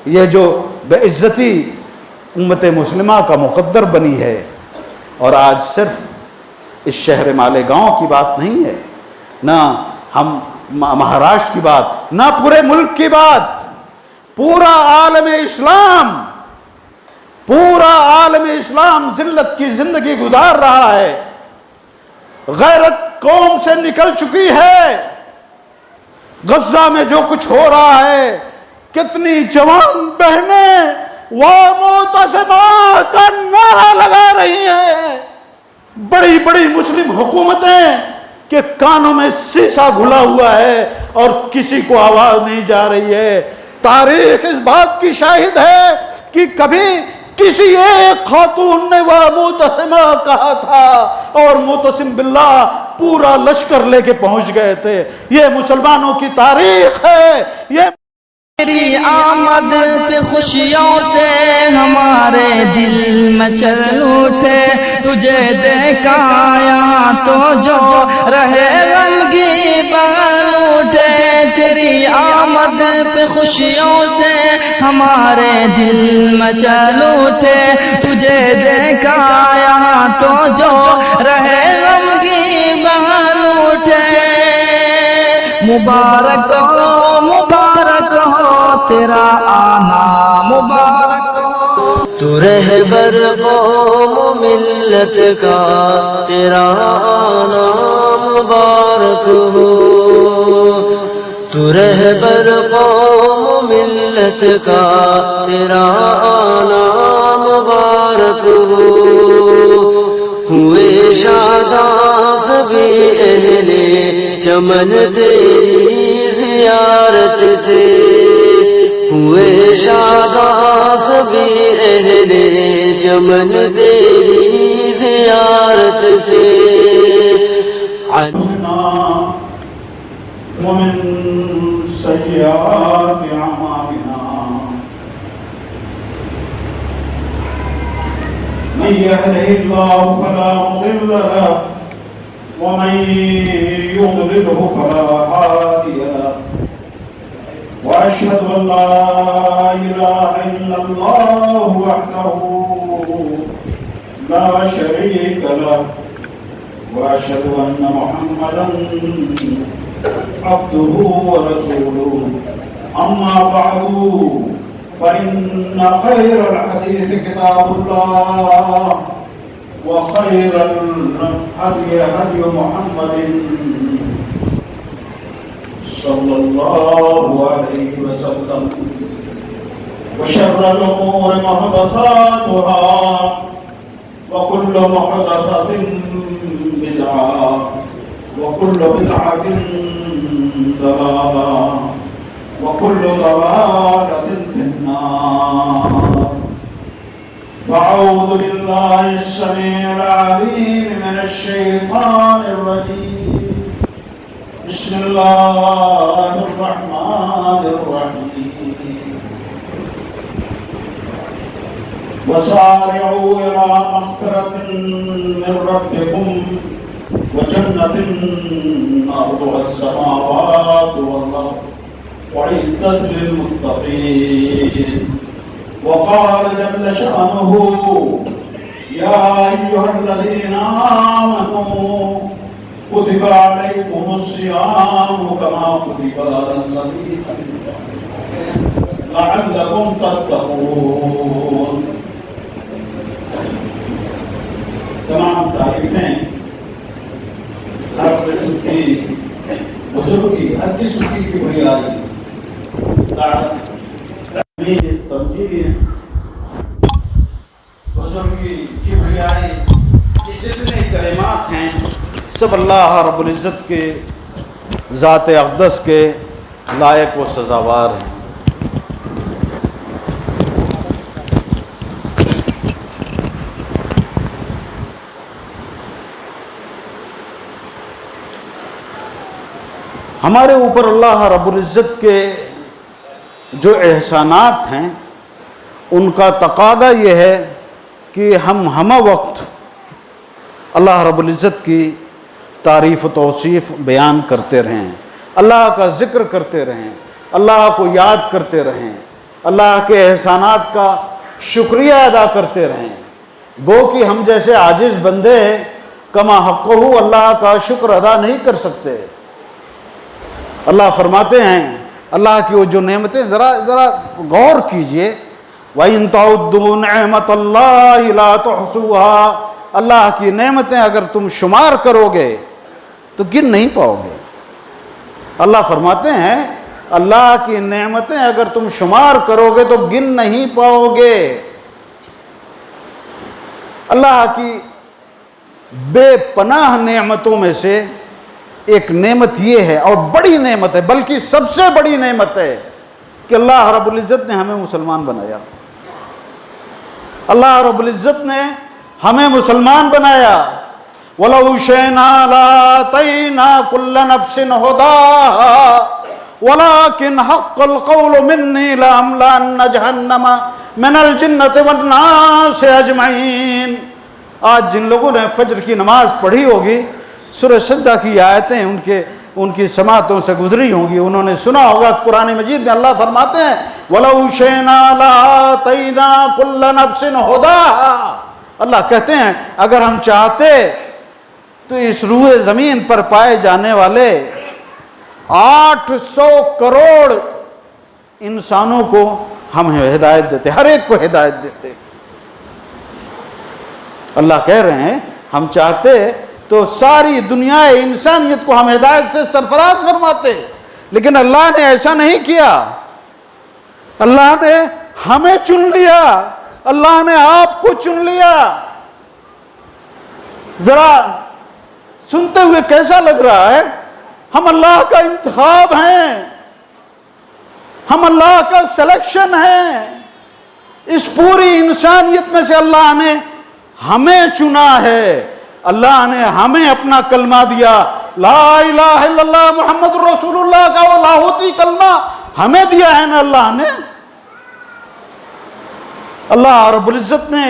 یہ جو بے عزتی امت مسلمہ کا مقدر بنی ہے، اور آج صرف اس شہر مالیگاؤں کی بات نہیں ہے، نہ ہم مہاراشٹر کی بات، نہ پورے ملک کی بات، پورا عالم اسلام ذلت کی زندگی گزار رہا ہے، غیرت قوم سے نکل چکی ہے۔ غزہ میں جو کچھ ہو رہا ہے، کتنی جوان بہنیں وَمُعْتَصِمَةً کا نعرہ لگا رہی ہیں، بڑی بڑی مسلم حکومتیں کے کانوں میں سیسا گھلا ہوا ہے اور کسی کو آواز نہیں جا رہی ہے۔ تاریخ اس بات کی شاہد ہے کہ کبھی کسی ایک خاتون نے وہ معتصمہ کہا تھا اور معتصم باللہ پورا لشکر لے کے پہنچ گئے تھے۔ یہ مسلمانوں کی تاریخ ہے۔ یہ تیری آمد پہ خوشیوں سے ہمارے دل مچل اٹھے، تجھے دیکھا یہاں تو جو رہے رنگی بال اٹھے۔ تیری آمد پہ خوشیوں سے ہمارے دل مچل اٹھے، تجھے دیکھا یہاں تو جو رہے رنگی بال اٹھے۔ مبارک ہو مبارک ہو تیرا آنا، مبارک ہو تو رہبر قوم ملت کا، تیرا آنا مبارک ہو۔ تو رہبر قوم ملت کا، تیرا آنا مبارک ہو۔ ہوئے شاداں سبھی اہل چمن تیری زیارت سے، ہوئے شاداں سبھی اہل چمن تیری زیارت سے۔ ومن سیئات اعمالنا من يهده الله فلا مضل له ومن يضلله فلا هادي له، وأشهد أن لا إله إلا الله وحده لا شريك له، وأشهد أن محمدا عبده ورسوله. أما بعد فإن خير الحديث كتاب الله، وخير الهدي هدي محمد صلى الله عليه وسلم، وشر الأمور محدثاتها، وكل محدثة بدعة، وكل بدعة ضلالة، وكل ضلالة في النار. فأعوذ بالله السميع العليم من الشيطان الرجيم. بسم الله الرحمن الرحيم. وسارعوا إلى مغفرة من ربكم وجنة أرضها السماوات والأرض أعدت للمتقين. وقال جل شأنه: يا أيها الذين آمنوا كتب عليكم الصيام كما كتب على الذين لعلكم تتقون. تمام تعریفیں ہر قسم کی بزرگی، ہر قسم کی بڑھائی، تمجید، بزرگی، کبریائی، یہ جتنے کلمات ہیں سب اللہ رب العزت کے ذات اقدس کے لائق و سزاوار ہیں۔ ہمارے اوپر اللہ رب العزت کے جو احسانات ہیں ان کا تقاضا یہ ہے کہ ہم ہمہ وقت اللہ رب العزت کی تعریف و توصیف بیان کرتے رہیں، اللہ کا ذکر کرتے رہیں، اللہ کو یاد کرتے رہیں، اللہ کے احسانات کا شکریہ ادا کرتے رہیں. گو کہ ہم جیسے عاجز بندے کما حقہ اللہ کا شکر ادا نہیں کر سکتے. اللہ فرماتے ہیں اللہ کی وہ جو نعمتیں ذرا غور کیجئے. وَإِن تَعُدُّوا نِعْمَةَ اللَّهِ لَا تُحْصُوهَا. اللہ کی نعمتیں اگر تم شمار کرو گے تو گن نہیں پاؤ گے. اللہ فرماتے ہیں اللہ کی نعمتیں اگر تم شمار کرو گے تو گن نہیں پاؤ گے. اللہ کی بے پناہ نعمتوں میں سے ایک نعمت یہ ہے اور بڑی نعمت ہے بلکہ سب سے بڑی نعمت ہے کہ اللہ رب العزت نے ہمیں مسلمان بنایا. اللہ رب العزت نے ہمیں مسلمان بنایا. وَلَوْ شِئْنَا لَآتَيْنَا كُلَّ نَفْسٍ هُدَاهَا وَلَكِنْ حَقَّ الْقَوْلُ مِنِّي لَأَمْلَأَنَّ جَهَنَّمَ مِنَ الْجِنَّةِ وَالنَّاسِ أَجْمَعِينَ. آج جن لوگوں نے فجر کی نماز پڑھی ہوگی سورہ سجدہ کی آیتیں ان کی سماعتوں سے گزری ہوں گی, انہوں نے سنا ہوگا قرآن مجید میں اللہ فرماتے ہیں وَلَوْ شِئْنَا لَآتَيْنَا كُلَّ نَفْسٍ هُدَاهَا. اللہ کہتے ہیں اگر ہم چاہتے تو اس روح زمین پر پائے جانے والے 800 کروڑ انسانوں کو ہم ہدایت دیتے, ہر ایک کو ہدایت دیتے. اللہ کہہ رہے ہیں ہم چاہتے تو ساری دنیا انسانیت کو ہم ہدایت سے سرفراز فرماتے, لیکن اللہ نے ایسا نہیں کیا. اللہ نے ہمیں چن لیا, اللہ نے آپ کو چن لیا. ذرا سنتے ہوئے کیسا لگ رہا ہے؟ ہم اللہ کا انتخاب ہیں, ہم اللہ کا سلیکشن ہیں. اس پوری انسانیت میں سے اللہ نے ہمیں چنا ہے. اللہ نے ہمیں اپنا کلمہ دیا, لا الہ الا اللہ محمد رسول اللہ کا وہ لاہوتی کلمہ ہمیں دیا ہے نا اللہ نے. اللہ رب العزت نے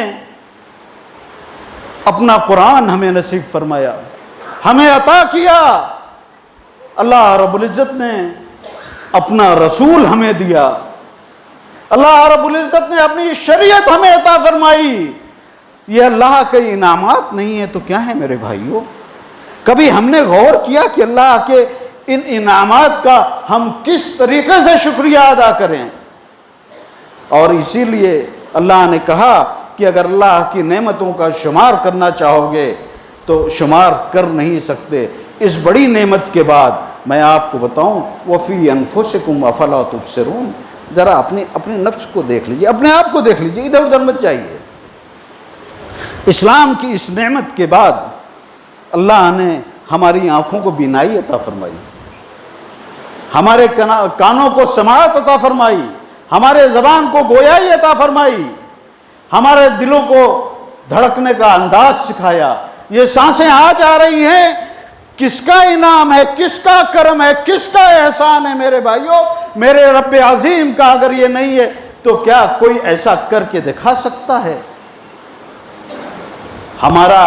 اپنا قرآن ہمیں نصیب فرمایا, ہمیں عطا کیا. اللہ رب العزت نے اپنا رسول ہمیں دیا. اللہ رب العزت نے اپنی شریعت ہمیں عطا فرمائی. یہ اللہ کے انعامات نہیں ہیں تو کیا ہے میرے بھائیوں؟ کبھی ہم نے غور کیا کہ اللہ کے ان انعامات کا ہم کس طریقے سے شکریہ ادا کریں؟ اور اسی لیے اللہ نے کہا کہ اگر اللہ کی نعمتوں کا شمار کرنا چاہو گے تو شمار کر نہیں سکتے. اس بڑی نعمت کے بعد میں آپ کو بتاؤں وَفِي أَنفُسِكُمْ أَفَلَا تُبْصِرُونَ. ذرا اپنے نفس کو دیکھ لیجئے, اپنے آپ کو دیکھ لیجئے, ادھر ادھر مت جائیے. اسلام کی اس نعمت کے بعد اللہ نے ہماری آنکھوں کو بینائی عطا فرمائی, ہمارے کانوں کو سماعت عطا فرمائی, ہمارے زبان کو گویائی عطا فرمائی, ہمارے دلوں کو دھڑکنے کا انداز سکھایا. یہ سانسیں آج آ رہی ہیں, کس کا انعام ہے, کس کا کرم ہے, کس کا احسان ہے میرے بھائیوں؟ میرے رب عظیم کا. اگر یہ نہیں ہے تو کیا کوئی ایسا کر کے دکھا سکتا ہے؟ ہمارا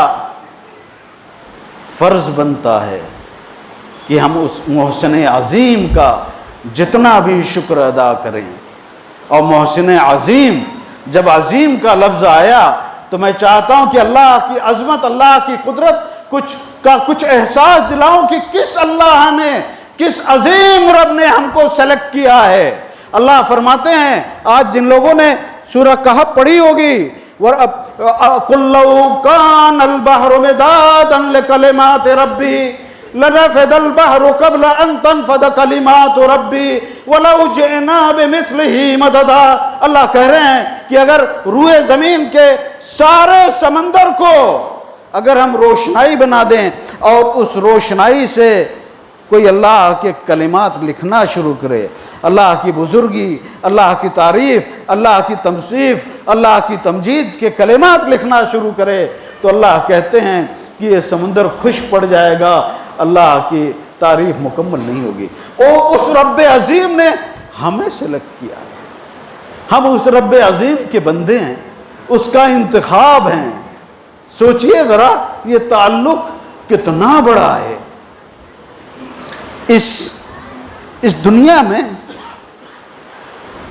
فرض بنتا ہے کہ ہم اس محسن عظیم کا جتنا بھی شکر ادا کریں. اور محسن عظیم, جب عظیم کا لفظ آیا تو میں چاہتا ہوں کہ اللہ کی عظمت, اللہ کی قدرت کچھ احساس دلاؤں کہ کس اللہ نے, کس عظیم رب نے ہم کو سلیکٹ کیا ہے. اللہ فرماتے ہیں آج جن لوگوں نے سورہ کہف پڑھی ہوگی قُلْ لَوْ كَانَ الْبَحْرُ مِدَادًا لِكَلِمَاتِ رَبِّي لَنَفِدَ الْبَحْرُ قَبْلَ أَن تَنْفَدَ كَلِمَاتُ رَبِّي وَلَوْ جِئْنَا بِمِثْلِهِ مَدَدًا. اللہ کہہ رہے ہیں کہ اگر روئے زمین کے سارے سمندر کو اگر ہم روشنائی بنا دیں اور اس روشنائی سے کوئی اللہ کے کلمات لکھنا شروع کرے, اللہ کی بزرگی, اللہ کی تعریف, اللہ کی توصیف, اللہ کی تمجید کے کلمات لکھنا شروع کرے, تو اللہ کہتے ہیں کہ یہ سمندر خوش پڑ جائے گا, اللہ کی تعریف مکمل نہیں ہوگی. اس رب عظیم نے ہمیں سلیکٹ کیا, ہم اس رب عظیم کے بندے ہیں, اس کا انتخاب ہیں. سوچئے ذرا یہ تعلق کتنا بڑا ہے. اس دنیا میں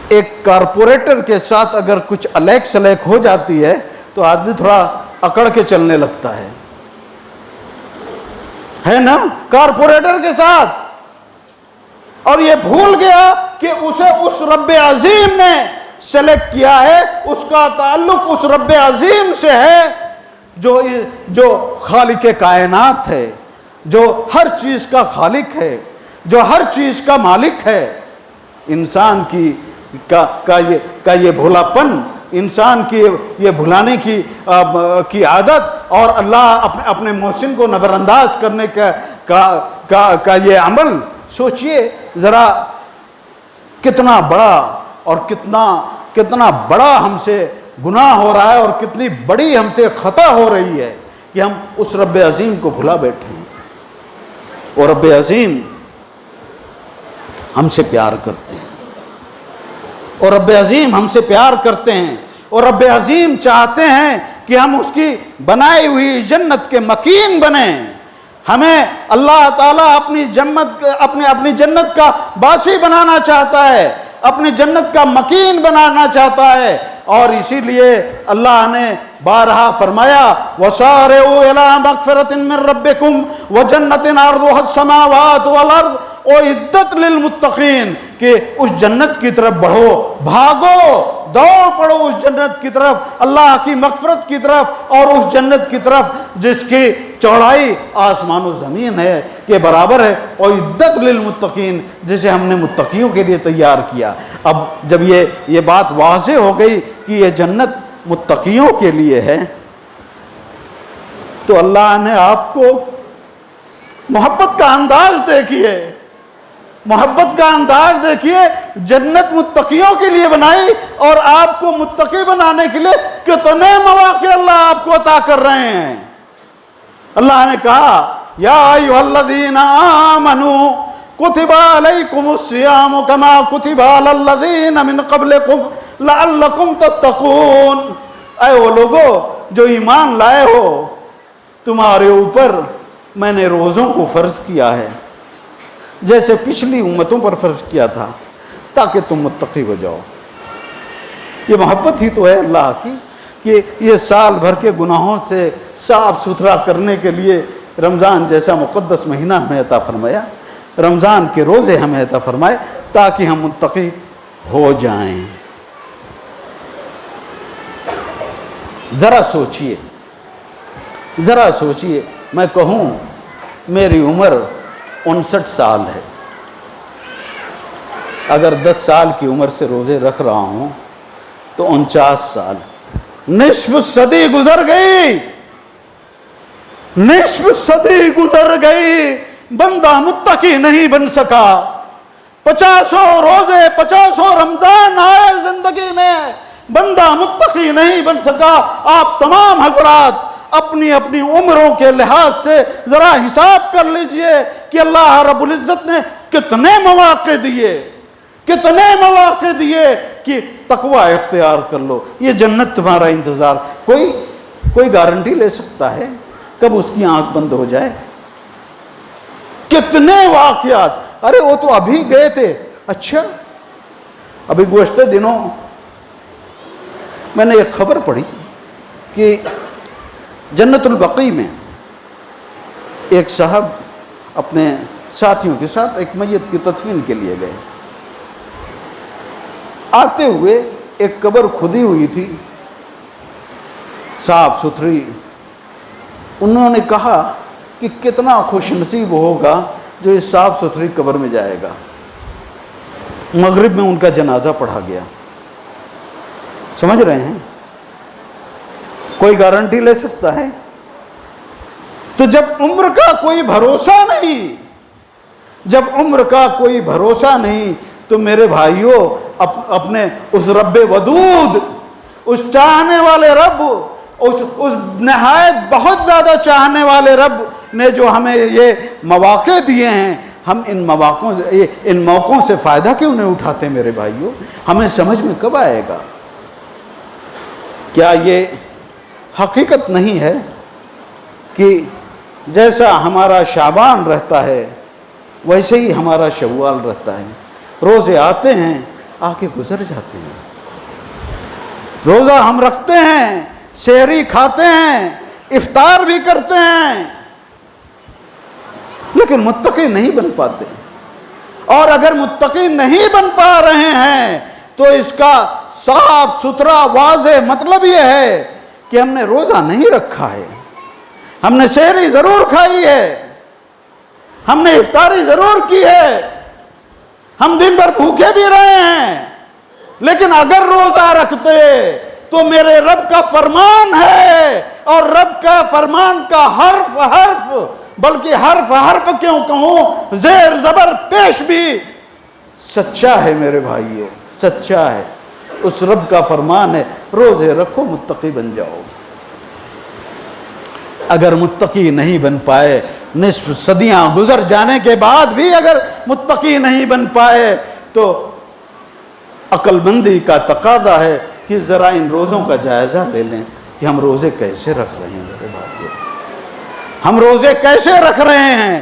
ایک کارپوریٹر کے ساتھ اگر کچھ الیک سلیک ہو جاتی ہے تو آدمی تھوڑا اکڑ کے چلنے لگتا ہے نا، کارپوریٹر کے ساتھ. اور یہ بھول گیا کہ اسے اس رب عظیم نے سلیکٹ کیا ہے، اس کا تعلق اس رب عظیم سے ہے جو خالق کائنات ہے، جو ہر چیز کا خالق ہے، جو ہر چیز کا مالک ہے. انسان کا یہ بھولاپن، انسان کی یہ بھلانے کی عادت اور اللہ اپنے محسن کو نظر انداز کرنے کا یہ عمل، سوچئے ذرا کتنا بڑا اور کتنا بڑا ہم سے گناہ ہو رہا ہے اور کتنی بڑی ہم سے خطا ہو رہی ہے کہ ہم اس رب عظیم کو بھلا بیٹھے ہیں. اور رب عظیم ہم سے پیار کرتے ہیں، اور رب عظیم ہم سے پیار کرتے ہیں، اور رب عظیم چاہتے ہیں کہ ہم اس کی بنائی ہوئی جنت کے مکین بنیں. ہمیں اللہ تعالیٰ اپنی جنت کا باسی بنانا چاہتا ہے، اپنی جنت کا مکین بنانا چاہتا ہے. اور اسی لیے اللہ نے بارہا فرمایا وَسَارِعُوا إِلَىٰ مَغْفِرَةٍ مِّن رَّبِّكُمْ وَجَنَّةٍ عَرْضُهَا السَّمَاوَاتُ وَالْأَرْضُ اُعِدَّتْ لِلْمُتَّقِينَ کہ اس جنت کی طرف بڑھو، بھاگو، دوڑ پڑو اس جنت کی طرف، اللہ کی مغفرت کی طرف، اور اس جنت کی طرف جس کی چوڑائی آسمان و زمین ہے کے برابر ہے. اُعِدَّتْ لِلْمُتَّقِينَ جسے ہم نے متقیوں کے لیے تیار کیا. اب جب یہ بات واضح ہو گئی کہ یہ جنت متقیوں کے لیے ہے، تو اللہ نے آپ کو محبت کا انداز دیکھیے، محبت کا انداز دیکھیے، جنت متقیوں کے لیے بنائی اور آپ کو متقی بنانے کے لیے کتنے مواقع اللہ آپ کو عطا کر رہے ہیں. اللہ نے کہا یا ایھا الذین آمنوا کتب علیکم الصیام کما کتب علی الذین من قبلکم لعلکم تتقون. اے وہ لوگو جو ایمان لائے ہو، تمہارے اوپر میں نے روزوں کو فرض کیا ہے جیسے پچھلی امتوں پر فرض کیا تھا تاکہ تم متقی ہو جاؤ. یہ محبت ہی تو ہے اللہ کی کہ یہ سال بھر کے گناہوں سے صاف ستھرا کرنے کے لیے رمضان جیسا مقدس مہینہ ہمیں عطا فرمایا، رمضان کے روزے ہمیں عطا فرمائے تاکہ ہم متقی ہو جائیں. ذرا سوچئے میں کہوں میری عمر 59 سال ہے، اگر 10 سال کی عمر سے روزے رکھ رہا ہوں تو 49 سال، نصف صدی گزر گئی، نصف صدی گزر گئی، بندہ متقی نہیں بن سکا. 50 روزے 50 رمضان آئے زندگی میں، بندہ متقی نہیں بن سکا. آپ تمام حضرات اپنی اپنی عمروں کے لحاظ سے ذرا حساب کر لیجئے کہ اللہ رب العزت نے کتنے مواقع دیے کہ تقوی اختیار کر لو. یہ جنت تمہارا انتظار، کوئی گارنٹی لے سکتا ہے کب اس کی آنکھ بند ہو جائے؟ کتنے واقعات، ارے وہ تو ابھی گئے تھے. اچھا ابھی گزشتہ دنوں میں نے ایک خبر پڑھی کہ جنت البقیع میں ایک صاحب اپنے ساتھیوں کے ساتھ ایک میت کی تدفین کے لیے گئے. آتے ہوئے ایک قبر کھودی ہوئی تھی صاف ستھری. انہوں نے کہا کہ کتنا خوش نصیب ہوگا جو اس صاف ستھری قبر میں جائے گا. مغرب میں ان کا جنازہ پڑھا گیا. سمجھ رہے ہیں؟ کوئی گارنٹی لے سکتا ہے؟ تو جب عمر کا کوئی بھروسہ نہیں، جب عمر کا کوئی بھروسہ نہیں تو میرے بھائیوں اپنے اس رب ودود، اس چاہنے والے رب، اس نہایت بہت زیادہ چاہنے والے رب نے جو ہمیں یہ مواقع دیے ہیں، ہم ان موقعوں سے فائدہ کیوں نہیں اٹھاتے میرے بھائیوں؟ ہمیں سمجھ میں کب آئے گا؟ کیا یہ حقیقت نہیں ہے کہ جیسا ہمارا شعبان رہتا ہے ویسے ہی ہمارا شوال رہتا ہے؟ روزے آتے ہیں آ کے گزر جاتے ہیں۔ روزہ ہم رکھتے ہیں، سحری کھاتے ہیں، افطار بھی کرتے ہیں، لیکن متقی نہیں بن پاتے۔ اور اگر متقی نہیں بن پا رہے ہیں تو اس کا صاف ستھرا واضح مطلب یہ ہے کہ ہم نے روزہ نہیں رکھا ہے۔ ہم نے سحری ضرور کھائی ہے، ہم نے افطاری ضرور کی ہے، ہم دن بھر بھوکے بھی رہے ہیں، لیکن اگر روزہ رکھتے تو میرے رب کا فرمان ہے، اور رب کا فرمان کا حرف حرف، بلکہ حرف حرف کیوں کہوں، زیر زبر پیش بھی سچا ہے میرے بھائیوں، سچا ہے۔ اس رب کا فرمان ہے روزے رکھو متقی بن جاؤ۔ اگر متقی نہیں بن پائے، نصف صدیاں گزر جانے کے بعد بھی اگر متقی نہیں بن پائے، تو عقل مندی کا تقاضا ہے کہ ذرا ان روزوں کا جائزہ لے لیں کہ ہم روزے کیسے رکھ رہے ہیں میرے بھائیو، ہم روزے کیسے رکھ رہے ہیں۔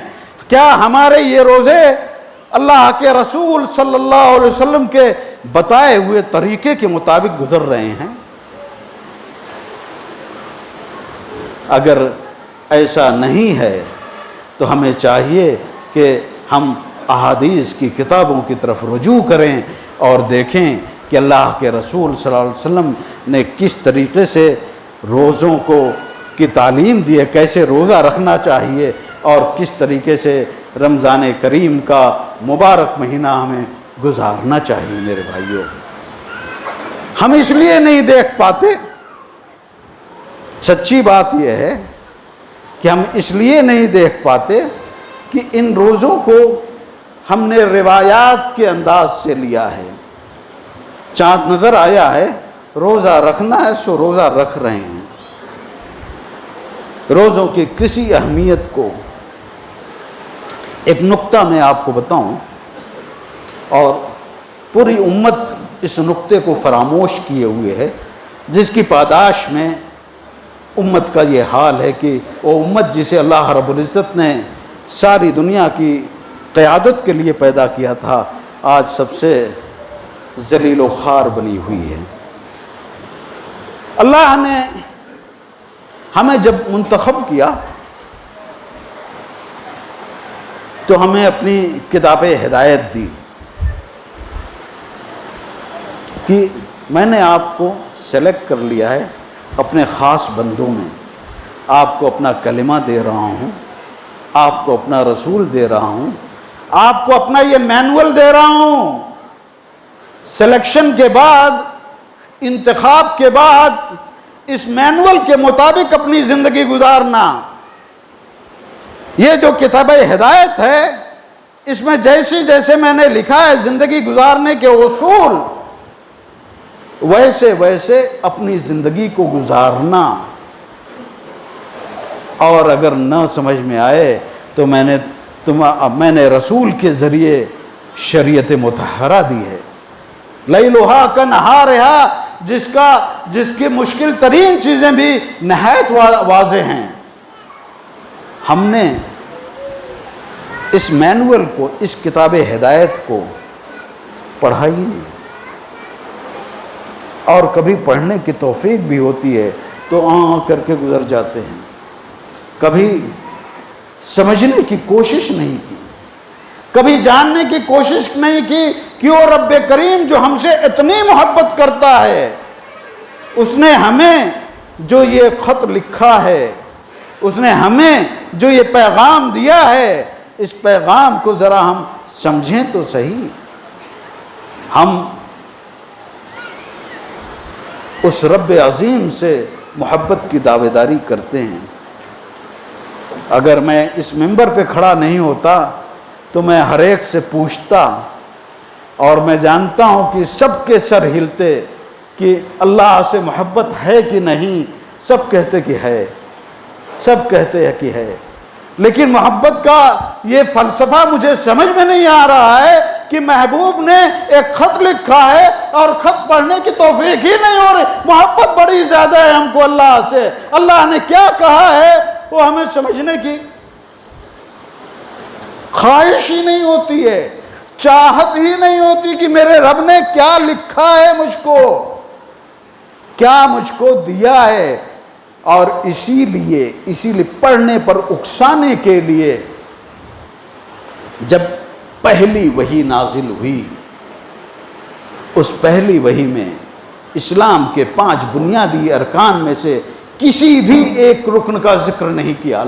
کیا ہمارے یہ روزے اللہ کے رسول صلی اللہ علیہ وسلم کے بتائے ہوئے طریقے کے مطابق گزر رہے ہیں؟ اگر ایسا نہیں ہے تو ہمیں چاہیے کہ ہم احادیث کی کتابوں کی طرف رجوع کریں اور دیکھیں کہ اللہ کے رسول صلی اللہ علیہ وسلم نے کس طریقے سے روزوں کی تعلیم دی ہے، کیسے روزہ رکھنا چاہیے، اور کس طریقے سے رمضان کریم کا مبارک مہینہ ہمیں گزارنا چاہیے میرے بھائیوں۔ ہم اس لیے نہیں دیکھ پاتے، سچی بات یہ ہے کہ ہم اس لیے نہیں دیکھ پاتے کہ ان روزوں کو ہم نے روایات کے انداز سے لیا ہے۔ چاند نظر آیا ہے، روزہ رکھنا ہے سو روزہ رکھ رہے ہیں۔ روزوں کی کسی اہمیت کو ایک نقطہ میں آپ کو بتاؤں، اور پوری امت اس نقطے کو فراموش کیے ہوئے ہے، جس کی پاداش میں امت کا یہ حال ہے کہ وہ امت جسے اللہ رب العزت نے ساری دنیا کی قیادت کے لیے پیدا کیا تھا، آج سب سے ذلیل و خوار بنی ہوئی ہے۔ اللہ نے ہمیں جب منتخب کیا تو ہمیں اپنی کتاب ہدایت دی کہ میں نے آپ کو سلیکٹ کر لیا ہے اپنے خاص بندوں میں، آپ کو اپنا کلمہ دے رہا ہوں، آپ کو اپنا رسول دے رہا ہوں، آپ کو اپنا یہ مینول دے رہا ہوں۔ سلیکشن کے بعد، انتخاب کے بعد، اس مینول کے مطابق اپنی زندگی گزارنا۔ یہ جو کتاب ہدایت ہے، اس میں جیسے جیسے میں نے لکھا ہے زندگی گزارنے کے اصول، ویسے ویسے اپنی زندگی کو گزارنا۔ اور اگر نہ سمجھ میں آئے تو میں نے رسول کے ذریعے شریعت مطہرہ دی ہے، لیلھا کنہارھا، جس کی مشکل ترین چیزیں بھی نہایت واضح ہیں۔ ہم نے اس مینول کو، اس کتاب ہدایت کو پڑھا ہی نہیں، اور کبھی پڑھنے کی توفیق بھی ہوتی ہے تو کر کے گزر جاتے ہیں، کبھی سمجھنے کی کوشش نہیں کی، کبھی جاننے کی کوشش نہیں کی کہ وہ رب کریم جو ہم سے اتنی محبت کرتا ہے، اس نے ہمیں جو یہ خط لکھا ہے، اس نے ہمیں جو یہ پیغام دیا ہے، اس پیغام کو ذرا ہم سمجھیں تو صحیح۔ ہم اس رب عظیم سے محبت کی دعویداری کرتے ہیں۔ اگر میں اس منبر پہ کھڑا نہیں ہوتا تو میں ہر ایک سے پوچھتا، اور میں جانتا ہوں کہ سب کے سر ہلتے کہ اللہ سے محبت ہے کہ نہیں، سب کہتے کہ ہے، سب کہتے ہیں کہ ہے، لیکن محبت کا یہ فلسفہ مجھے سمجھ میں نہیں آ رہا ہے کہ محبوب نے ایک خط لکھا ہے اور خط پڑھنے کی توفیق ہی نہیں ہو رہی، محبت بڑی زیادہ ہے ہم کو اللہ سے، اللہ نے کیا کہا ہے وہ ہمیں سمجھنے کی خواہش ہی نہیں ہوتی ہے۔ چاہت ہی نہیں ہوتی کہ میرے رب نے کیا لکھا ہے مجھ کو، کیا مجھ کو دیا ہے. اور اسی لیے پڑھنے پر اکسانے کے لیے جب پہلی وحی نازل ہوئی، اس پہلی وحی میں اسلام کے 5 بنیادی ارکان میں سے کسی بھی ایک رکن کا ذکر نہیں کیا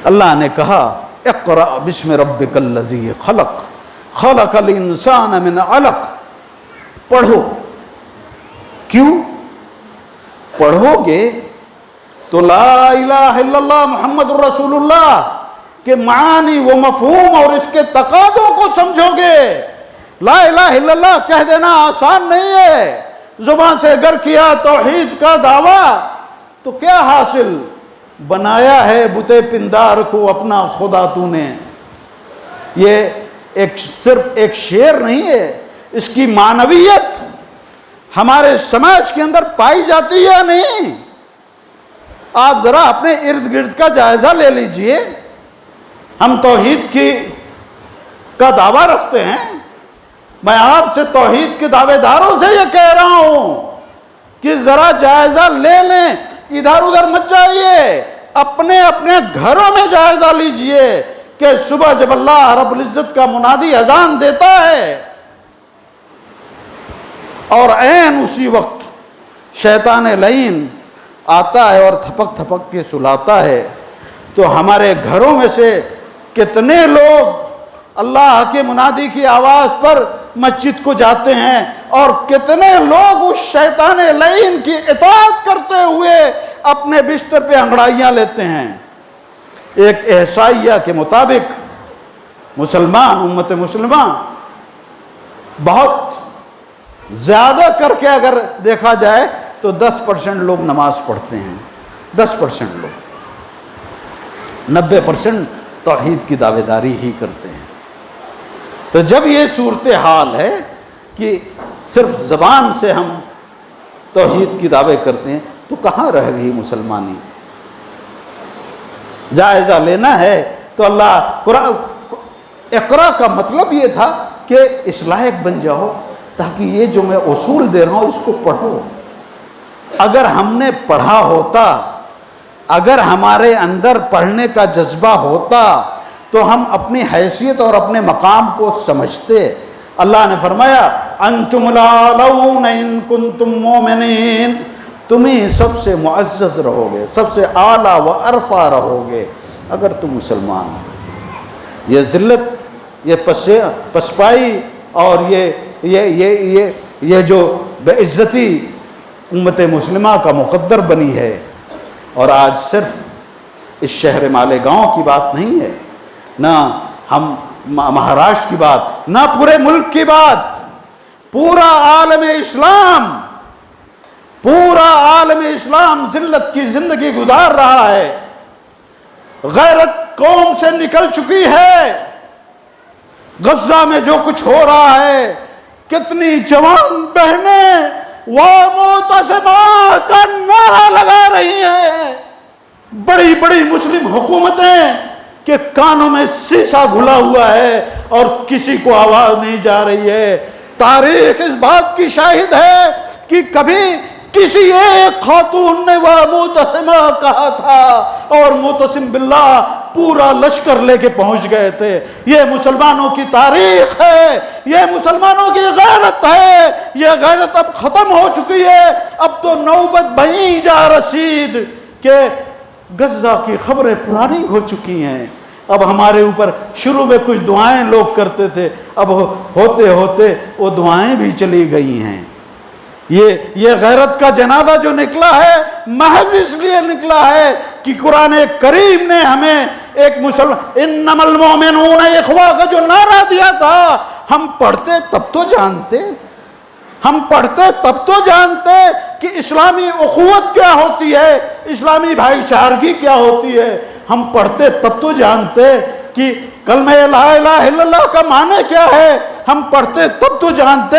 اللہ نے کہا اقرأ بسم ربک الذی خلق خلق الانسان من علق. پڑھو. کیوں پڑھو گے تو لا الہ الا اللہ محمد الرسول اللہ کے معانی و مفہوم اور اس کے تقاضوں کو سمجھو گے. لا الہ الا اللہ کہہ دینا آسان نہیں ہے. زبان سے اگر کیا توحید کا دعویٰ تو کیا حاصل؟ بنایا ہے بتے پندار کو اپنا خدا تو نے. یہ صرف ایک شعر نہیں ہے، اس کی معنویت ہمارے سماج کے اندر پائی جاتی ہے نہیں. آپ ذرا اپنے ارد گرد کا جائزہ لے لیجئے. ہم توحید کا دعویٰ رکھتے ہیں. میں آپ سے توحید کے دعوے داروں سے یہ کہہ رہا ہوں کہ ذرا جائزہ لے لیں. ادھر ادھر مت جائیے، اپنے اپنے گھروں میں جائزہ لیجئے کہ صبح جب اللہ رب العزت کا منادی اذان دیتا ہے اور عین اسی وقت شیطان لعین آتا ہے اور تھپک تھپک کے سلاتا ہے، تو ہمارے گھروں میں سے کتنے لوگ اللہ کے منادی کی آواز پر مسجد کو جاتے ہیں اور کتنے لوگ اس شیطان لعین کی اطاعت کرتے ہوئے اپنے بستر پہ انگڑائیاں لیتے ہیں. ایک احصائیہ کے مطابق امت مسلمہ بہت زیادہ کر کے اگر دیکھا جائے تو 10% لوگ نماز پڑھتے ہیں. 10% لوگ، 90% توحید کی دعوے داری ہی کرتے ہیں. تو جب یہ صورتحال ہے کہ صرف زبان سے ہم توحید کی دعوے کرتے ہیں تو کہاں رہ گئی مسلمانی؟ جائزہ لینا ہے تو اللہ قرآن اقرا کا مطلب یہ تھا کہ اس لائق بن جاؤ تاکہ یہ جو میں اصول دے رہا ہوں اس کو پڑھو. اگر ہم نے پڑھا ہوتا، اگر ہمارے اندر پڑھنے کا جذبہ ہوتا تو ہم اپنی حیثیت اور اپنے مقام کو سمجھتے. اللہ نے فرمایا انتم الاعلون ان کنتم مؤمنین، تم ہی سب سے معزز رہو گے، سب سے اعلیٰ و ارفع رہو گے اگر تم مسلمان ہو. یہ ذلت، یہ پسپائی اور یہ جو بے عزتی امت مسلمہ کا مقدر بنی ہے. اور آج صرف اس شہر مالیگاؤں کی بات نہیں ہے، نہ ہم مہاراشٹر کی بات، نہ پورے ملک کی بات، پورا عالم اسلام ذلت کی زندگی گزار رہا ہے. غیرت قوم سے نکل چکی ہے. غزہ میں جو کچھ ہو رہا ہے، کتنی جوان بہنیں وہ معتصمہ کا نعرہ لگا رہی ہیں. بڑی بڑی مسلم حکومتیں کہ کانوں میں سیسا گھلا ہوا ہے اور کسی کو آواز نہیں جا رہی ہے. تاریخ اس بات کی شاہد ہے کہ کبھی کسی ایک خاتون نے وہ معتصمہ کہا تھا اور معتصم باللہ پورا لشکر لے کے پہنچ گئے تھے. یہ مسلمانوں کی تاریخ ہے، یہ مسلمانوں کی غیرت ہے. یہ غیرت اب ختم ہو چکی ہے. اب تو نوبت بہیں جا رسید کہ غزہ کی خبریں پرانی ہو چکی ہیں. اب ہمارے اوپر شروع میں کچھ دعائیں لوگ کرتے تھے، اب ہوتے ہوتے وہ دعائیں بھی چلی گئی ہیں. یہ غیرت کا جنازہ جو نکلا ہے محض اس لیے نکلا ہے کہ قرآن کریم نے ہمیں ایک مسلمان انما المؤمنون اخوہ کا جو نعرہ دیا تھا، ہم پڑھتے تب تو جانتے کہ اسلامی اخوت کیا ہوتی ہے، اسلامی بھائی چارگی کیا ہوتی ہے. ہم پڑھتے تب تو جانتے کہ کلمہ لا الہ الا اللہ کا معنی کیا ہے. ہم پڑھتے تب تو جانتے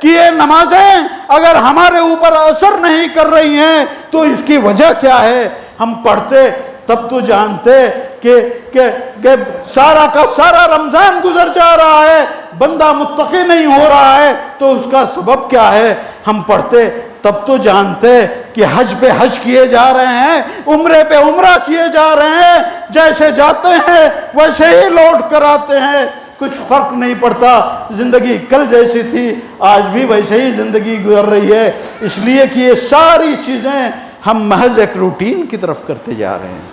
کہ یہ نمازیں اگر ہمارے اوپر اثر نہیں کر رہی ہیں تو اس کی وجہ کیا ہے. ہم پڑھتے تب تو جانتے کہ سارا کا سارا رمضان گزر جا رہا ہے، بندہ متقی نہیں ہو رہا ہے، تو اس کا سبب کیا ہے؟ ہم پڑھتے تب تو جانتے کہ حج پہ حج کیے جا رہے ہیں، عمرے پہ عمرہ کیے جا رہے ہیں، جیسے جاتے ہیں ویسے ہی لوٹ کر آتے ہیں، کچھ فرق نہیں پڑتا، زندگی کل جیسی تھی آج بھی ویسے ہی زندگی گزر رہی ہے، اس لیے کہ یہ ساری چیزیں ہم محض ایک روٹین کی طرف کرتے جا رہے ہیں۔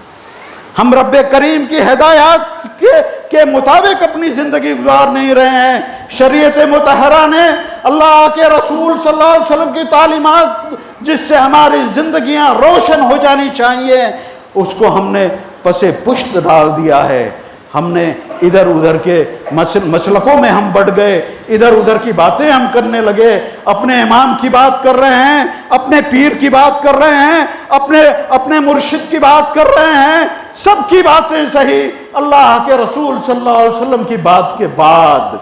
ہم رب کریم کی ہدایات کے مطابق اپنی زندگی گزار نہیں رہے ہیں۔ شریعت مطہرہ نے، اللہ کے رسول صلی اللہ علیہ وسلم کی تعلیمات جس سے ہماری زندگیاں روشن ہو جانی چاہیے، اس کو ہم نے پس پشت ڈال دیا ہے۔ ہم نے ادھر ادھر کے مسلکوں میں ہم بڑھ گئے، ادھر ادھر کی باتیں ہم کرنے لگے، اپنے امام کی بات کر رہے ہیں، اپنے پیر کی بات کر رہے ہیں، اپنے مرشد کی بات کر رہے ہیں، سب کی باتیں صحیح، اللہ کے رسول صلی اللہ علیہ وسلم کی بات کے بعد،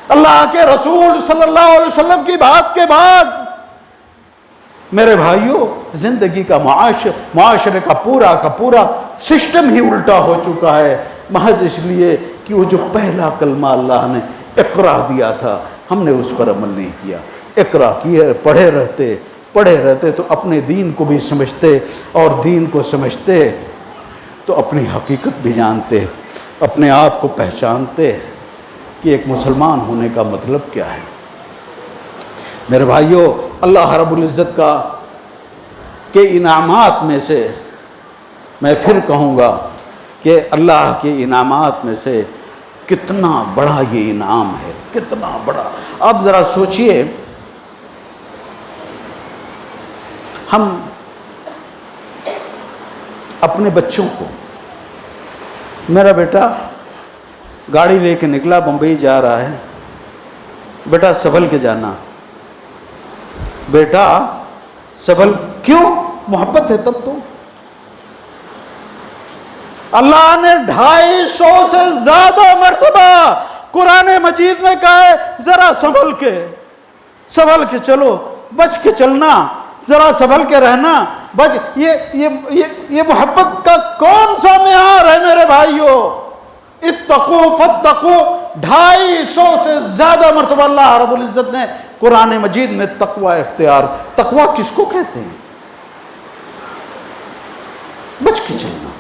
اللہ کے رسول صلی اللہ علیہ وسلم کی بات کے بعد میرے بھائیوں، زندگی کا معاشرے کا پورا سسٹم ہی الٹا ہو چکا ہے، محض اس لیے کہ وہ جو پہلا کلمہ اللہ نے اقرا دیا تھا، ہم نے اس پر عمل نہیں کیا۔ اقرا کیے، پڑھے رہتے تو اپنے دین کو بھی سمجھتے، اور دین کو سمجھتے تو اپنی حقیقت بھی جانتے، اپنے آپ کو پہچانتے کہ ایک مسلمان ہونے کا مطلب کیا ہے۔ میرے بھائیوں، اللہ رب العزت کے انعامات میں سے میں پھر کہوں گا کہ اللہ کے انعامات میں سے کتنا بڑا یہ انعام ہے، کتنا بڑا۔ آپ ذرا سوچئے، ہم اپنے بچوں کو، میرا بیٹا گاڑی لے کے نکلا، بمبئی جا رہا ہے، بیٹا سنبھل کے جانا، بیٹا سنبھل، کیوں؟ محبت ہے تب تو۔ اللہ نے 250 سے زیادہ مرتبہ قرآن مجید میں کہا ہے ذرا سنبھل کے چلو، بچ کے چلنا، ذرا سنبھل کے رہنا، یہ محبت کا کون سا معیار ہے میرے بھائیوں؟ اتقو فتقو، 250 سے زیادہ مرتبہ اللہ رب العزت نے قرآن مجید میں تقوی اختیار۔ تقوی کس کو کہتے ہیں؟ بچ کے چلنا۔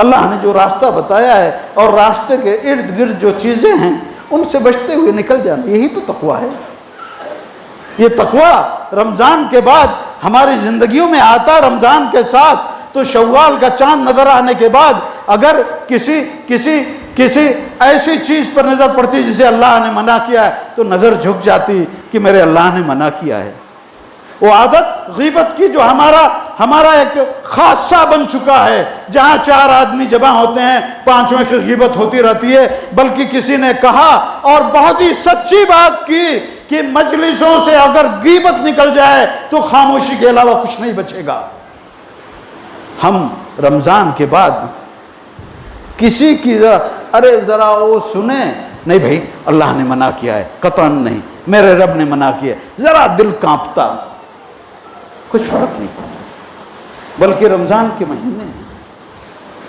اللہ نے جو راستہ بتایا ہے اور راستے کے ارد گرد جو چیزیں ہیں ان سے بچتے ہوئے نکل جانا، یہی تو تقوی ہے۔ یہ تقوی رمضان کے بعد ہماری زندگیوں میں آتا، رمضان کے ساتھ تو شوال کا چاند نظر آنے کے بعد اگر کسی ایسی چیز پر نظر پڑتی جسے اللہ نے منع کیا ہے تو نظر جھک جاتی کہ میرے اللہ نے منع کیا ہے۔ وہ عادت غیبت کی جو ہمارا ایک خاصہ بن چکا ہے، جہاں 4 آدمی جمع ہوتے ہیں 5ویں کی غیبت ہوتی رہتی ہے، بلکہ کسی نے کہا اور بہت ہی سچی بات کی کہ مجلسوں سے اگر غیبت نکل جائے تو خاموشی کے علاوہ کچھ نہیں بچے گا۔ ہم رمضان کے بعد کسی کی ذرا وہ سنیں، نہیں بھائی اللہ نے منع کیا ہے، قطعاً نہیں، میرے رب نے منع کیا ہے، ذرا دل کانپتا، کچھ فرق نہیں پڑتا۔ بلکہ رمضان کے مہینے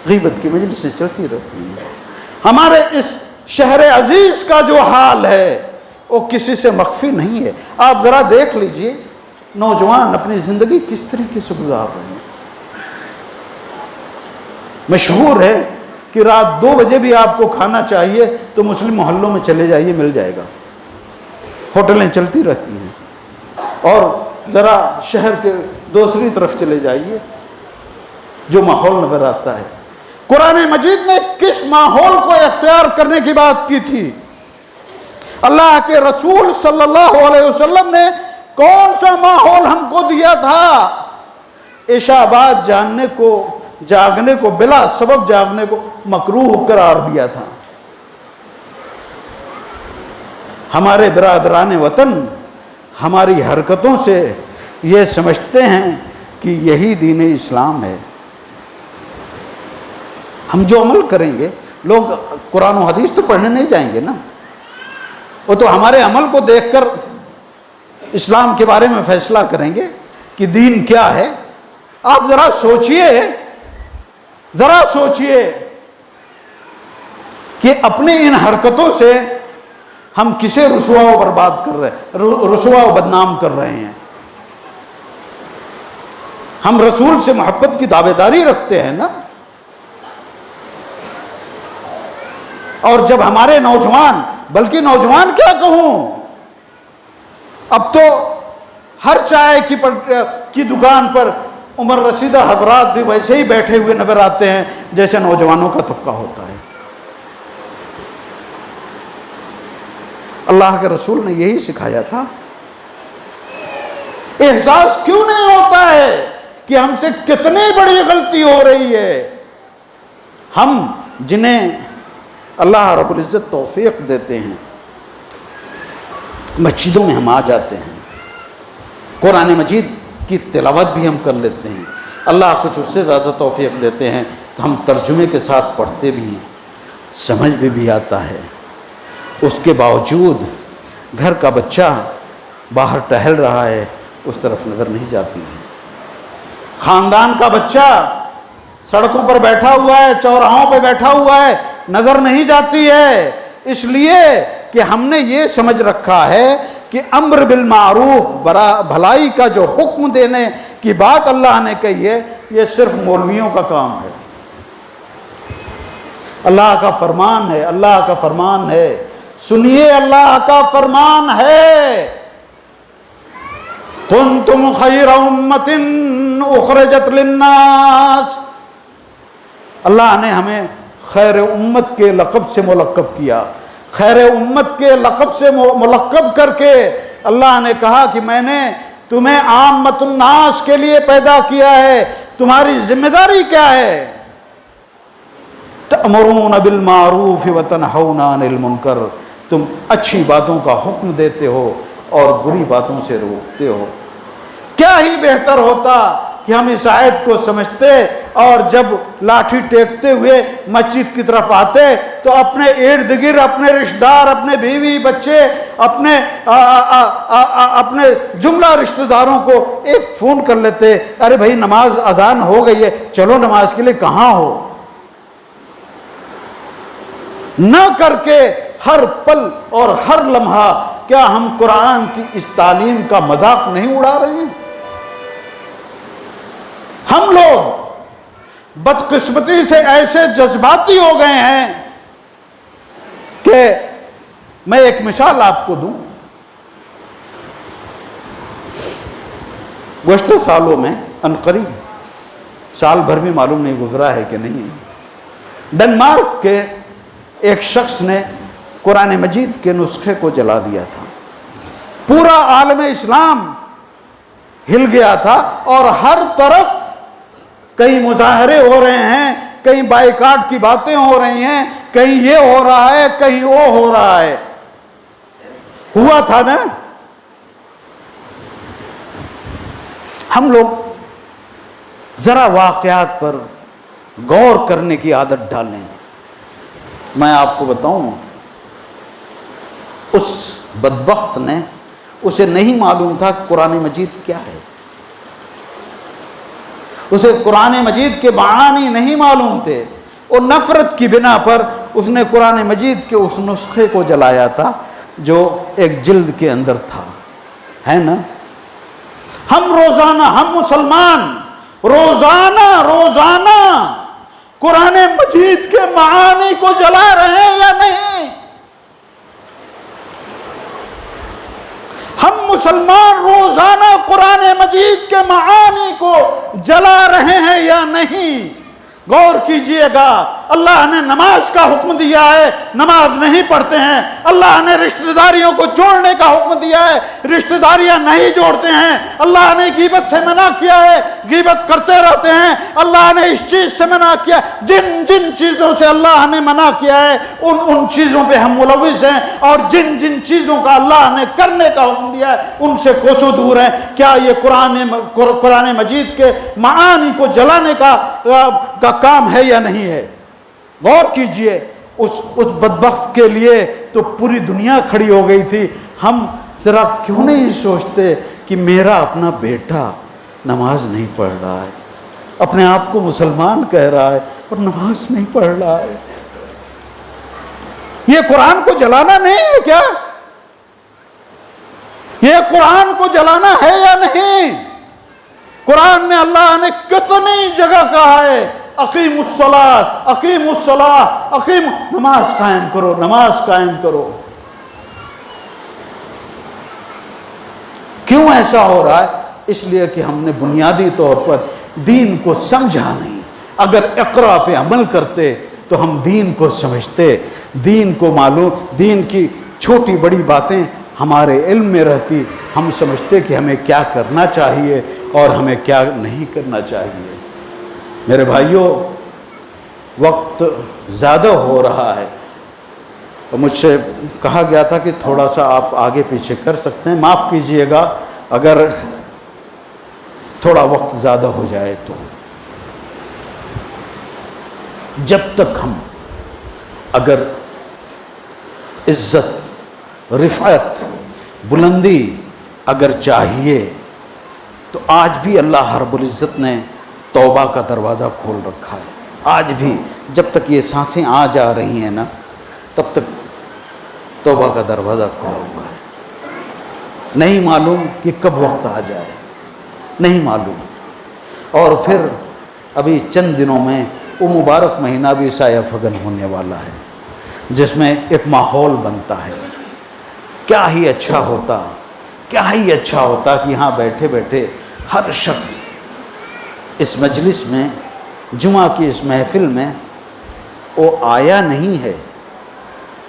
غیبت کی مجلسیں چلتی رہتی ہیں۔ ہمارے اس شہر عزیز کا جو حال ہے وہ کسی سے مخفی نہیں ہے۔ آپ ذرا دیکھ لیجئے نوجوان اپنی زندگی کس طریقے سے گزار رہے ہیں۔ مشہور ہے کہ رات 2 بجے بھی آپ کو کھانا چاہیے تو مسلم محلوں میں چلے جائیے، مل جائے گا، ہوٹلیں چلتی رہتی ہیں۔ اور ذرا شہر کے دوسری طرف چلے جائیے، جو ماحول نظر آتا ہے۔ قرآن مجید نے کس ماحول کو اختیار کرنے کی بات کی تھی؟ اللہ کے رسول صلی اللہ علیہ وسلم نے کون سا ماحول ہم کو دیا تھا؟ عشاء بعد جاگنے کو بلا سبب جاگنے کو مکروہ قرار دیا تھا۔ ہمارے برادران وطن ہماری حرکتوں سے یہ سمجھتے ہیں کہ یہی دین اسلام ہے۔ ہم جو عمل کریں گے، لوگ قرآن و حدیث تو پڑھنے نہیں جائیں گے نا، وہ تو ہمارے عمل کو دیکھ کر اسلام کے بارے میں فیصلہ کریں گے کہ دین کیا ہے۔ آپ ذرا سوچئے ذرا سوچئے کہ اپنی ان حرکتوں سے ہم کسے رسوا و برباد کر رہے ہیں، رسوا و بدنام کر رہے ہیں۔ ہم رسول سے محبت کی دعویداری رکھتے ہیں نا، اور جب ہمارے نوجوان، بلکہ نوجوان کیا کہوں، اب تو ہر چائے کی دکان پر عمر رسیدہ حضرات بھی ویسے ہی بیٹھے ہوئے نظر آتے ہیں جیسے نوجوانوں کا طبقہ ہوتا ہے۔ اللہ کے رسول نے یہی سکھایا تھا۔ احساس کیوں نہیں ہوتا ہے کہ ہم سے کتنی بڑی غلطی ہو رہی ہے؟ ہم جنہیں اللہ رب العزت توفیق دیتے ہیں، مسجدوں میں ہم آ جاتے ہیں، قرآن مجید کی تلاوت بھی ہم کر لیتے ہیں، اللہ کچھ اس سے زیادہ توفیق دیتے ہیں تو ہم ترجمے کے ساتھ پڑھتے بھی ہیں، سمجھ بھی آتا ہے۔ اس کے باوجود گھر کا بچہ باہر ٹہل رہا ہے، اس طرف نظر نہیں جاتی ہے۔ خاندان کا بچہ سڑکوں پر بیٹھا ہوا ہے، چوراہوں پہ بیٹھا ہوا ہے، نظر نہیں جاتی ہے، اس لیے کہ ہم نے یہ سمجھ رکھا ہے کہ امر بالمعروف، بھلائی کا جو حکم دینے کی بات اللہ نے کہی ہے، یہ صرف مولویوں کا کام ہے۔ اللہ کا فرمان ہے، اللہ کا فرمان ہے، سنیے اللہ کا فرمان ہے، کنتم خیر امۃ اخرجت للناس۔ اللہ نے ہمیں خیر امت کے لقب سے ملقب کیا، خیر امت کے لقب سے ملقب کر کے اللہ نے کہا کہ میں نے تمہیں عامۃ الناس کے لیے پیدا کیا ہے، تمہاری ذمہ داری کیا ہے؟ تأمرون بالمعروف وتنہون عن المنکر، تم اچھی باتوں کا حکم دیتے ہو اور بری باتوں سے روکتے ہو۔ کیا ہی بہتر ہوتا کہ ہم اس آیت کو سمجھتے اور جب لاٹھی ٹیکتے ہوئے مسجد کی طرف آتے تو اپنے ارد گرد اپنے رشتہ دار، اپنے بیوی بچے، اپنے جملہ رشتہ داروں کو ایک فون کر لیتے، ارے بھائی نماز اذان ہو گئی ہے، چلو نماز کے لیے، کہاں ہو؟ نہ کر کے ہر پل اور ہر لمحہ کیا ہم قرآن کی اس تعلیم کا مذاق نہیں اڑا رہے ہیں؟ ہم لوگ بدقسمتی سے ایسے جذباتی ہو گئے ہیں کہ میں ایک مثال آپ کو دوں۔ گزشتہ سالوں میں عنقریب، سال بھر بھی معلوم نہیں گزرا ہے کہ نہیں، ڈنمارک کے ایک شخص نے قرآن مجید کے نسخے کو جلا دیا تھا۔ پورا عالم اسلام ہل گیا تھا اور ہر طرف کئی مظاہرے ہو رہے ہیں، کہیں بائیکاٹ کی باتیں ہو رہی ہیں، کہیں یہ ہو رہا ہے، کہیں وہ ہو رہا ہے۔ ہوا تھا نا؟ ہم لوگ ذرا واقعات پر غور کرنے کی عادت ڈالیں۔ میں آپ کو بتاؤں، اس بدبخت نے، اسے نہیں معلوم تھا قرآن مجید کیا ہے، اسے قرآن مجید کے معانی نہیں معلوم تھے، اور نفرت کی بنا پر اس نے قرآن مجید کے اس نسخے کو جلایا تھا جو ایک جلد کے اندر تھا، ہے نا؟ ہم روزانہ، ہم مسلمان روزانہ قرآن مجید کے معانی کو جلا رہے ہیں یا نہیں؟ ہم مسلمان روزانہ قرآن مجید کے معانی کو جلا رہے ہیں یا نہیں؟ غور کیجئے گا، اللہ نے نماز کا حکم دیا ہے، نماز نہیں پڑھتے ہیں۔ اللہ نے رشتہ داریوں کو جوڑنے کا حکم دیا ہے، رشتہ داریاں نہیں جوڑتے ہیں۔ اللہ نے غیبت سے منع کیا ہے، غیبت کرتے رہتے ہیں۔ اللہ نے اس چیز سے منع کیا، جن چیزوں سے اللہ نے منع کیا ہے ان چیزوں پہ ہم ملوث ہیں، اور جن چیزوں کا اللہ نے کرنے کا حکم دیا ہے ان سے کوسوں دور ہیں۔ کیا یہ قرآن مجید کے معانی کو جلانے کا کام ہے یا نہیں ہے؟ غور کیجئے، اس بدبخت کے لیے تو پوری دنیا کھڑی ہو گئی تھی۔ ہم ذرا کیوں نہیں سوچتے کہ میرا اپنا بیٹا نماز نہیں پڑھ رہا ہے، اپنے آپ کو مسلمان کہہ رہا ہے اور نماز نہیں پڑھ رہا ہے. یہ قرآن کو جلانا نہیں ہے کیا؟ یہ قرآن کو جلانا ہے یا نہیں؟ قرآن میں اللہ نے کتنی جگہ کہا ہے اقیم الصلاۃ اقیم الصلاۃ اقیم، نماز قائم کرو، نماز قائم کرو. کیوں ایسا ہو رہا ہے؟ اس لیے کہ ہم نے بنیادی طور پر دین کو سمجھا نہیں. اگر اقرا پہ عمل کرتے تو ہم دین کو سمجھتے، دین کو معلوم، دین کی چھوٹی بڑی باتیں ہمارے علم میں رہتی، ہم سمجھتے کہ ہمیں کیا کرنا چاہیے اور ہمیں کیا نہیں کرنا چاہیے. میرے بھائیوں، وقت زیادہ ہو رہا ہے. مجھ سے کہا گیا تھا کہ تھوڑا سا آپ آگے پیچھے کر سکتے ہیں، معاف کیجئے گا اگر تھوڑا وقت زیادہ ہو جائے تو. جب تک ہم اگر عزت، رفعت، بلندی اگر چاہیے تو آج بھی اللہ رب العزت نے توبہ کا دروازہ کھول رکھا ہے. آج بھی جب تک یہ سانسیں آ جا رہی ہیں نا، تب تک توبہ کا دروازہ کھلا ہوا ہے. نہیں معلوم کہ کب وقت آ جائے، نہیں معلوم. اور پھر ابھی چند دنوں میں وہ مبارک مہینہ بھی سایہ فگن ہونے والا ہے، جس میں ایک ماحول بنتا ہے. کیا ہی اچھا ہوتا، کیا ہی اچھا ہوتا کہ یہاں بیٹھے بیٹھے ہر شخص اس مجلس میں، جمعہ کی اس محفل میں، وہ آیا نہیں ہے،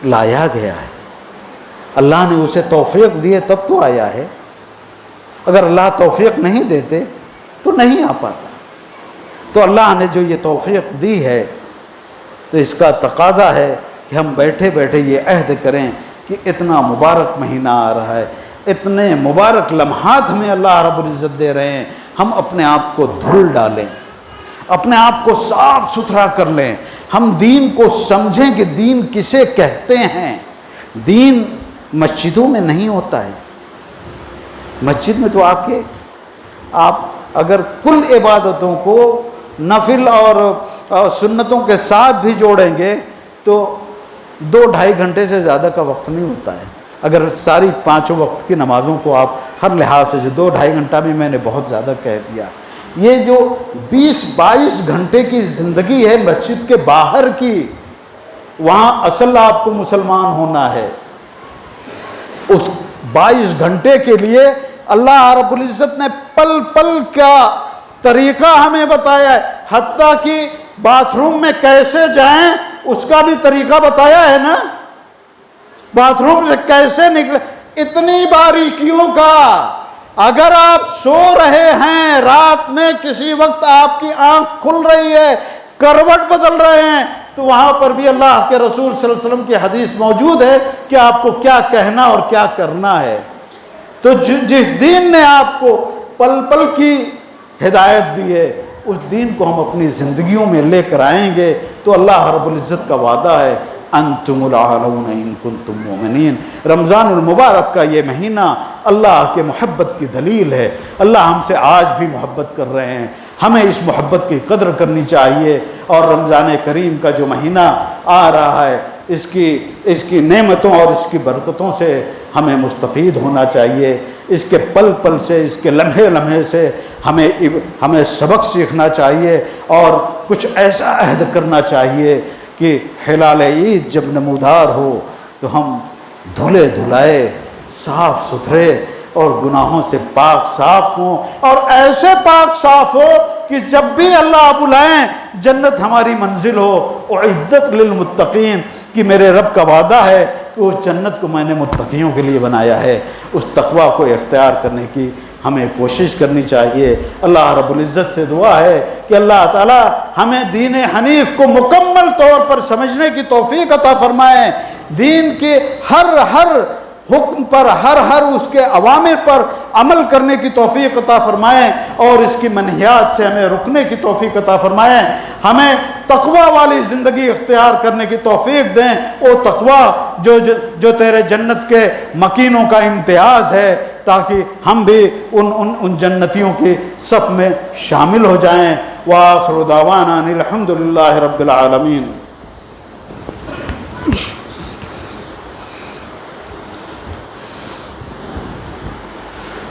لایا گیا ہے. اللہ نے اسے توفیق دی ہے تب تو آیا ہے. اگر اللہ توفیق نہیں دیتے تو نہیں آ پاتا. تو اللہ نے جو یہ توفیق دی ہے تو اس کا تقاضا ہے کہ ہم بیٹھے بیٹھے یہ عہد کریں کہ اتنا مبارک مہینہ آ رہا ہے، اتنے مبارک لمحات ہمیں اللہ رب العزت دے رہے ہیں، ہم اپنے آپ کو دھل ڈالیں، اپنے آپ کو صاف ستھرا کر لیں. ہم دین کو سمجھیں کہ دین کسے کہتے ہیں. دین مسجدوں میں نہیں ہوتا ہے. مسجد میں تو آ کے آپ اگر کل عبادتوں کو نفل اور سنتوں کے ساتھ بھی جوڑیں گے تو 2-2.5 گھنٹے سے زیادہ کا وقت نہیں ہوتا ہے. اگر ساری 5 وقت کی نمازوں کو آپ ہر لحاظ سے 2-2.5 گھنٹہ بھی میں نے بہت زیادہ کہہ دیا. یہ جو 20-22 گھنٹے کی زندگی ہے مسجد کے باہر کی، وہاں اصل آپ کو مسلمان ہونا ہے. اس 22 گھنٹے کے لیے اللہ رب العزت نے پل پل کا طریقہ ہمیں بتایا ہے. حتیٰ کہ باتھ روم میں کیسے جائیں اس کا بھی طریقہ بتایا ہے نا. باتھ روم سے کیسے نکلے، اتنی باریکیوں کا. اگر آپ سو رہے ہیں رات میں، کسی وقت آپ کی آنکھ کھل رہی ہے، کروٹ بدل رہے ہیں، تو وہاں پر بھی اللہ کے رسول صلی اللہ علیہ وسلم کی حدیث موجود ہے کہ آپ کو کیا کہنا اور کیا کرنا ہے. تو جس دین نے آپ کو پل پل کی ہدایت دی ہے، اس دین کو ہم اپنی زندگیوں میں لے کر آئیں گے تو اللہ رب العزت کا وعدہ ہے انتم الاعلون ان کنتم مؤمنین. رمضان المبارک کا یہ مہینہ اللہ کے محبت کی دلیل ہے. اللہ ہم سے آج بھی محبت کر رہے ہیں. ہمیں اس محبت کی قدر کرنی چاہیے. اور رمضان کریم کا جو مہینہ آ رہا ہے، اس کی نعمتوں اور اس کی برکتوں سے ہمیں مستفید ہونا چاہیے. اس کے پل پل سے، اس کے لمحے لمحے سے ہمیں سبق سیکھنا چاہیے اور کچھ ایسا عہد کرنا چاہیے کہ ہلال عید جب نمودار ہو تو ہم دھلے دھلائے، صاف ستھرے اور گناہوں سے پاک صاف ہوں. اور ایسے پاک صاف ہو کہ جب بھی اللہ بلائیں جنت ہماری منزل ہو. اعدت للمتقین، کہ میرے رب کا وعدہ ہے کہ اس جنت کو میں نے متقیوں کے لیے بنایا ہے. اس تقوی کو اختیار کرنے کی ہمیں کوشش کرنی چاہیے. اللہ رب العزت سے دعا ہے کہ اللہ تعالی ہمیں دین حنیف کو مکمل طور پر سمجھنے کی توفیق عطا فرمائے. دین کے ہر حکم پر، ہر اس کے اوامر پر عمل کرنے کی توفیق عطا فرمائیں اور اس کی منہیات سے ہمیں رکنے کی توفیق عطا فرمائیں. ہمیں تقوی والی زندگی اختیار کرنے کی توفیق دیں، وہ تقوی جو تیرے جنت کے مکینوں کا امتیاز ہے، تاکہ ہم بھی ان جنتیوں کی صف میں شامل ہو جائیں. وآخر دعوانا الحمد للہ رب العالمین.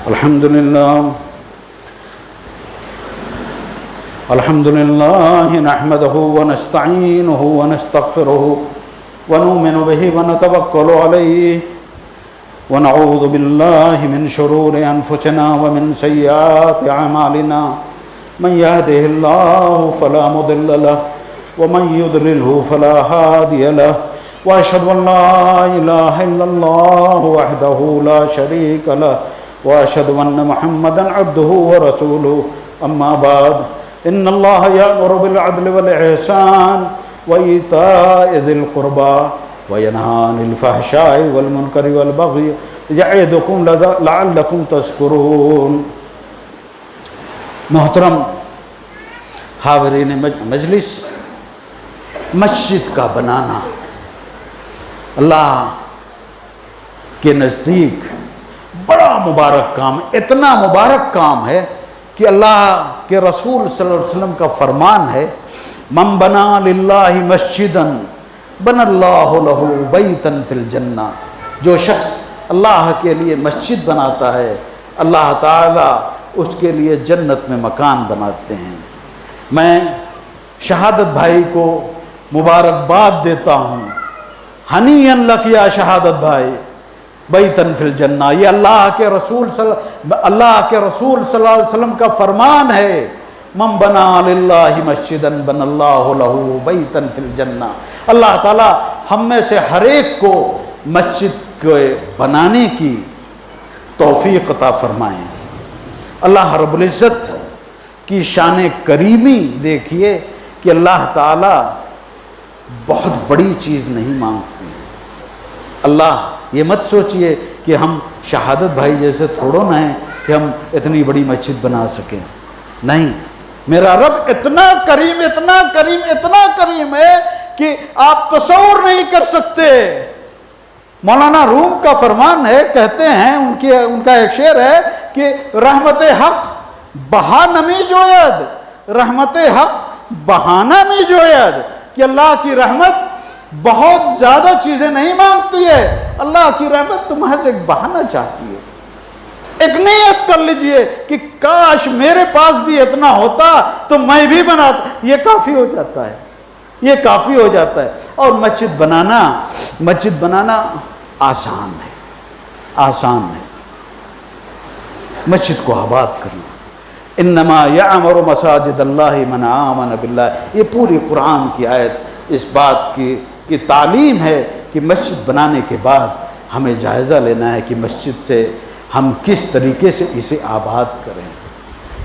الحمد للہ نحمده ونستعینه ونستغفره ونؤمن به ونتوکل علیہ ونعوذ باللہ من شرور انفسنا ومن سیئات اعمالنا من يهده الله فلا مضل له ومن يضلله فلا هادي له واشهد ان لا اله الا الله وحده لا شريك له واشهد ان محمدا عبده ورسوله. اما بعد ان الله يأمر بالعدل والاحسان وايتاء ذي القربى وينهى عن الفحشاء والمنكر والبغي يعظكم لعلكم تذكرون. محترم حاضرین مجلس، مسجد کا بنانا اللہ کے نزدیک بڑا مبارک کام ہے. اتنا مبارک کام ہے کہ اللہ کے رسول صلی اللہ علیہ وسلم کا فرمان ہے، من بنا للہ مسجدا بن اللہ لہ بیتا فی الجنہ. جو شخص اللہ کے لیے مسجد بناتا ہے، اللہ تعالی اس کے لیے جنت میں مکان بناتے ہیں. میں شہادت بھائی کو مبارکباد دیتا ہوں. ہنیئا لک یا شہادت بھائی بیتن فی الجنہ. یہ اللہ کے رسول صلی اللہ علیہ وسلم کا فرمان ہے، من بنا للہ مسجدا بن اللہ لہ بیتن فی الجنہ. اللہ تعالی ہم میں سے ہر ایک کو مسجد کو بنانے کی توفیق عطا فرمائیں. اللہ رب العزت کی شان کریمی دیکھیے کہ اللہ تعالی بہت بڑی چیز نہیں مانگتے ہیں. اللہ یہ مت سوچئے کہ ہم شہادت بھائی جیسے تھوڑو نہ ہیں کہ ہم اتنی بڑی مسجد بنا سکیں. نہیں، میرا رب اتنا کریم اتنا کریم اتنا کریم ہے کہ آپ تصور نہیں کر سکتے. مولانا روم کا فرمان ہے، کہتے ہیں ان کا ایک شعر ہے کہ رحمت حق بہانہ می جوید، رحمت حق بہانہ می جوید. کہ اللہ کی رحمت بہت زیادہ چیزیں نہیں مانگتی ہے، اللہ کی رحمت تو محض ایک بہانہ چاہتی ہے. ایک نیت کر لیجئے کہ کاش میرے پاس بھی اتنا ہوتا تو میں بھی بناتا. یہ کافی ہو جاتا ہے، یہ کافی ہو جاتا ہے. اور مسجد بنانا آسان ہے، آسان ہے. مسجد کو آباد کرنا. انما یعمر مساجد اللہ من آمن باللہ. یہ پوری قرآن کی آیت اس بات کی تعلیم ہے کہ مسجد بنانے کے بعد ہمیں جائزہ لینا ہے کہ مسجد سے ہم کس طریقے سے اسے آباد کریں،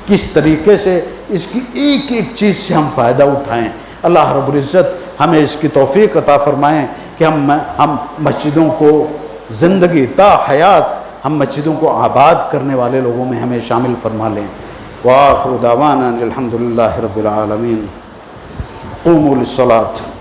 کس طریقے سے اس کی ایک ایک چیز سے ہم فائدہ اٹھائیں. اللہ رب العزت ہمیں اس کی توفیق عطا فرمائیں کہ ہم مسجدوں کو زندگی تا حیات ہم مسجدوں کو آباد کرنے والے لوگوں میں ہمیں شامل فرما لیں. وآخر دعوانا الحمد للہ رب العالمین. قوموا للصلاة.